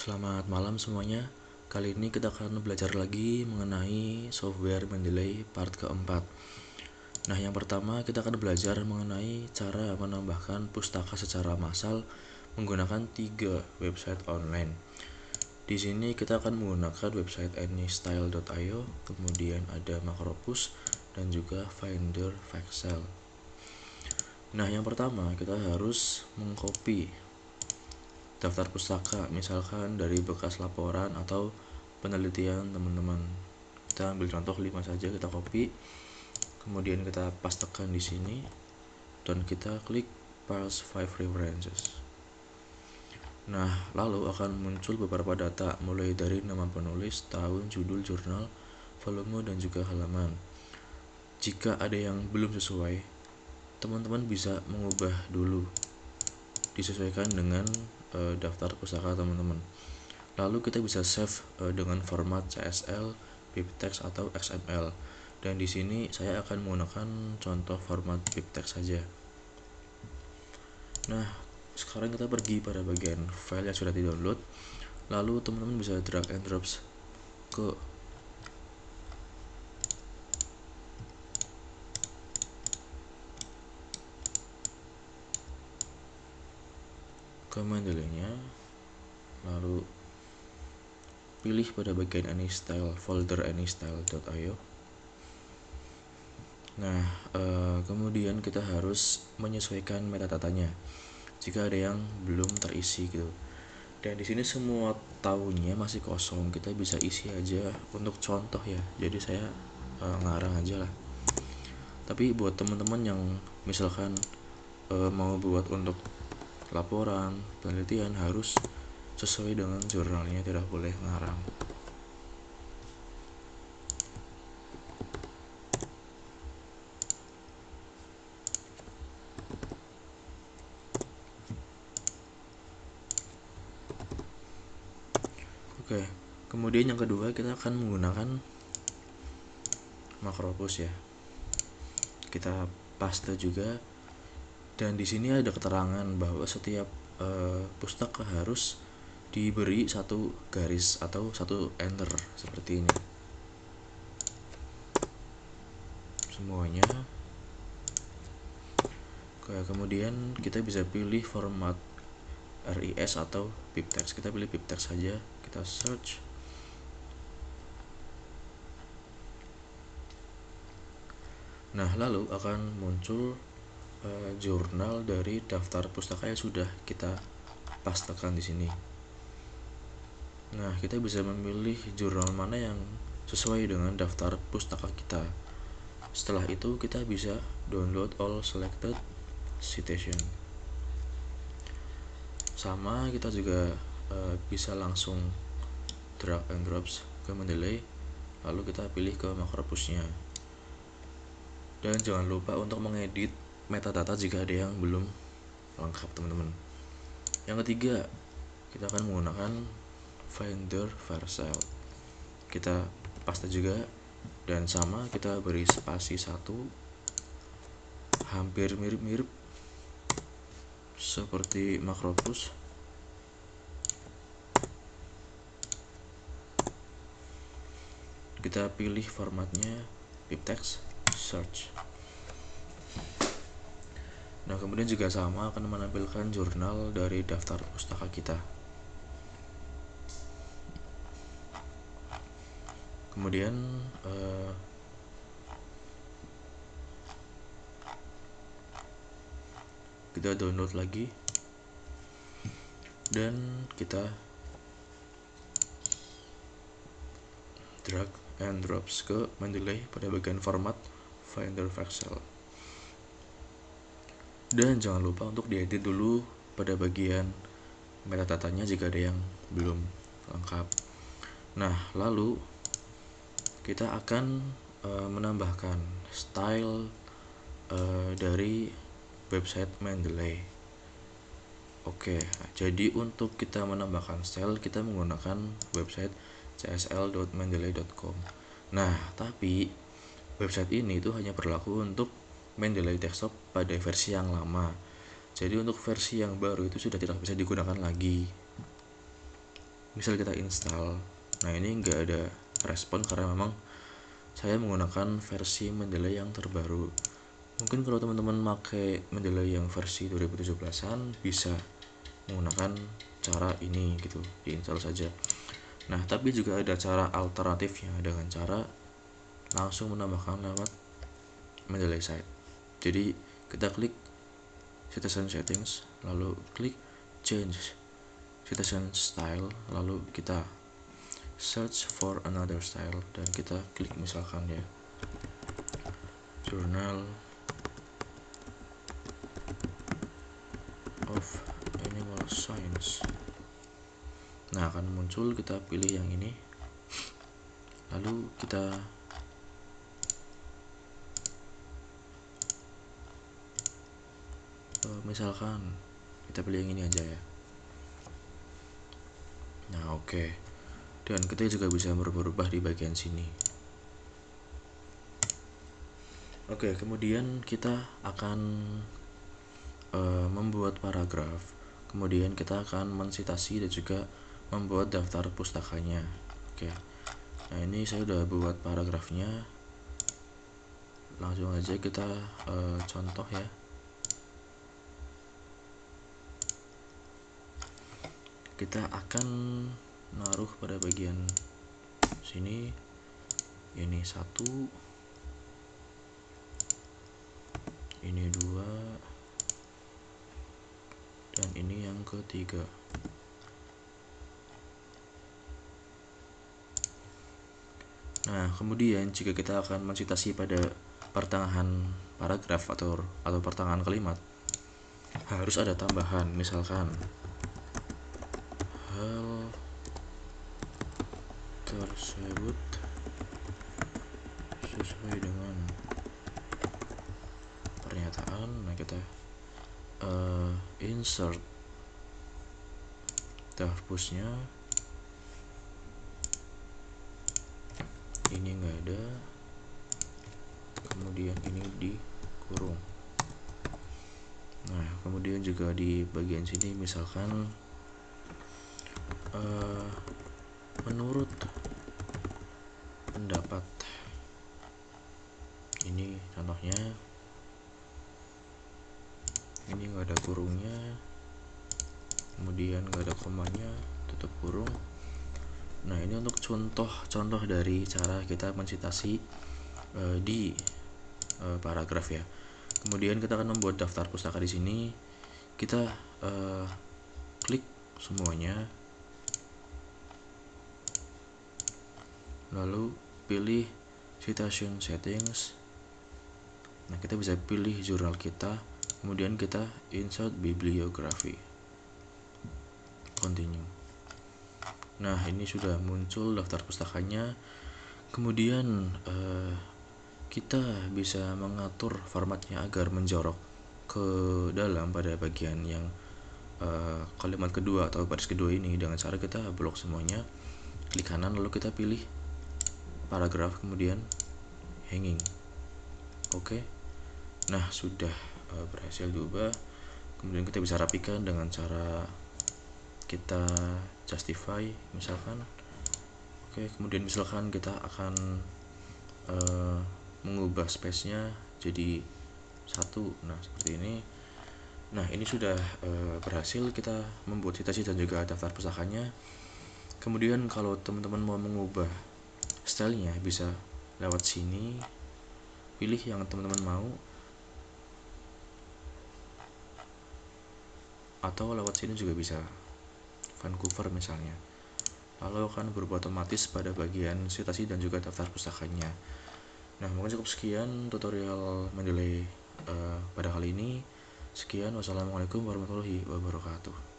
Selamat malam semuanya. Kali ini kita akan belajar lagi mengenai software Mendeley part keempat. Nah, yang pertama kita akan belajar mengenai cara menambahkan pustaka secara massal menggunakan 3 website online. Di sini kita akan menggunakan website anystyle.io, kemudian ada Macropus dan juga Finder Vexel. Nah, yang pertama kita harus mengcopy daftar pustaka, misalkan dari bekas laporan atau penelitian teman-teman. Kita ambil contoh 5 saja, kita copy, kemudian kita pastekan di sini dan kita klik Parse 5 References. Nah, lalu akan muncul beberapa data mulai dari nama penulis, tahun, judul jurnal, volume dan juga halaman. Jika ada yang belum sesuai, teman-teman bisa mengubah dulu, disesuaikan dengan daftar pustaka teman-teman. Lalu kita bisa save dengan format CSL, BibTeX atau XML. Dan di sini saya akan menggunakan contoh format BibTeX saja. Nah, sekarang kita pergi pada bagian file yang sudah di-download. Lalu teman-teman bisa drag and drop ke Mendeley-nya. Lalu pilih pada bagian anystyle, folder anystyle.io. Nah, kemudian kita harus menyesuaikan metadatanya jika ada yang belum terisi gitu. Dan di sini semua tahunnya masih kosong, kita bisa isi aja untuk contoh ya. Jadi saya ngarang aja lah. Tapi buat teman-teman yang misalkan mau buat untuk laporan, penelitian harus sesuai dengan jurnalnya, tidak boleh ngarang. Oke, kemudian yang kedua kita akan menggunakan Macropus ya. Kita paste juga, dan di sini ada keterangan bahwa setiap pustaka harus diberi satu garis atau satu enter seperti ini. Semuanya. Kemudian kita bisa pilih format RIS atau BibTeX. Kita pilih BibTeX saja, kita search. Nah, lalu akan muncul jurnal dari daftar pustaka yang sudah kita pastekan di sini. Nah, kita bisa memilih jurnal mana yang sesuai dengan daftar pustaka kita. Setelah itu kita bisa download all selected citation. Sama, kita juga bisa langsung drag and drop ke Mendeley, lalu kita pilih ke Macropusnya. Dan jangan lupa untuk mengedit metadata jika ada yang belum lengkap teman-teman. Yang ketiga, kita akan menggunakan Finder Vexel. Kita paste juga, dan sama kita beri spasi 1, hampir mirip-mirip seperti Macropus. Kita pilih formatnya BibTeX, search. Nah, kemudian juga sama akan menampilkan jurnal dari daftar pustaka kita. Kemudian kita download lagi dan kita drag and drop ke Mendeley pada bagian format Finder Vexel. Dan jangan lupa untuk diedit dulu pada bagian metadatanya jika ada yang belum lengkap. Nah, lalu kita akan menambahkan style dari website Mendeley. Oke, jadi untuk kita menambahkan style kita menggunakan website csl.mendeley.com. Nah, tapi website ini itu hanya berlaku untuk Mendeley desktop pada versi yang lama. Jadi untuk versi yang baru itu sudah tidak bisa digunakan lagi. misal kita install, nah ini nggak ada respon karena memang saya menggunakan versi Mendeley yang terbaru. Mungkin kalau teman-teman pakai Mendeley yang versi 2017an bisa menggunakan cara ini gitu, diinstal saja. Nah, tapi juga ada cara alternatifnya dengan cara langsung menambahkan lewat Mendeley site. Jadi kita klik citizen settings, lalu klik change citizen style, lalu kita search for another style dan kita klik misalkan ya Journal of Animal Science. Nah, akan muncul, kita pilih yang ini, lalu kita misalkan kita pilih yang ini aja ya. Nah, oke. Dan kita juga bisa berubah di bagian sini. Oke, kemudian kita akan membuat paragraf. Kemudian kita akan mensitasi dan juga membuat daftar pustakanya. Oke. Nah, ini saya udah buat paragrafnya. Langsung aja kita contoh ya. Kita akan naruh pada bagian sini, ini 1, ini 2, dan ini yang ketiga. Nah, kemudian jika kita akan mensitasi pada pertengahan paragraf atau pertengahan kalimat, harus ada tambahan, misalkan hal tersebut sesuai dengan pernyataan. Nah, kita insert dahpusnya, ini nggak ada, kemudian ini dikurung. Nah, kemudian juga di bagian sini misalkan menurut pendapat, ini contohnya, ini nggak ada kurungnya, kemudian nggak ada komanya, tutup kurung. Nah, ini untuk contoh dari cara kita mensitasi di paragraf ya. Kemudian kita akan membuat daftar pustaka di sini. Kita klik semuanya, lalu pilih citation settings. Nah, kita bisa pilih jurnal kita, kemudian kita insert bibliography, continue. Nah, ini sudah muncul daftar pustakanya. Kemudian kita bisa mengatur formatnya agar menjorok ke dalam pada bagian yang kalimat kedua atau baris kedua ini dengan cara kita blok semuanya, klik kanan, lalu kita pilih paragraf, kemudian hanging. Oke. Nah, sudah berhasil diubah. Kemudian kita bisa rapikan dengan cara kita justify misalkan. Oke, kemudian misalkan kita akan mengubah space-nya jadi 1. Nah, seperti ini. Nah, ini sudah berhasil kita membuat citasi dan juga daftar pustakanya. Kemudian kalau teman-teman mau mengubah stylenya, bisa lewat sini, pilih yang teman-teman mau, atau lewat sini juga bisa, Vancouver misalnya. Lalu akan berubah otomatis pada bagian citasi dan juga daftar pustakanya. Nah, mungkin cukup sekian tutorial Mendeley pada kali ini. Sekian, wassalamualaikum warahmatullahi wabarakatuh.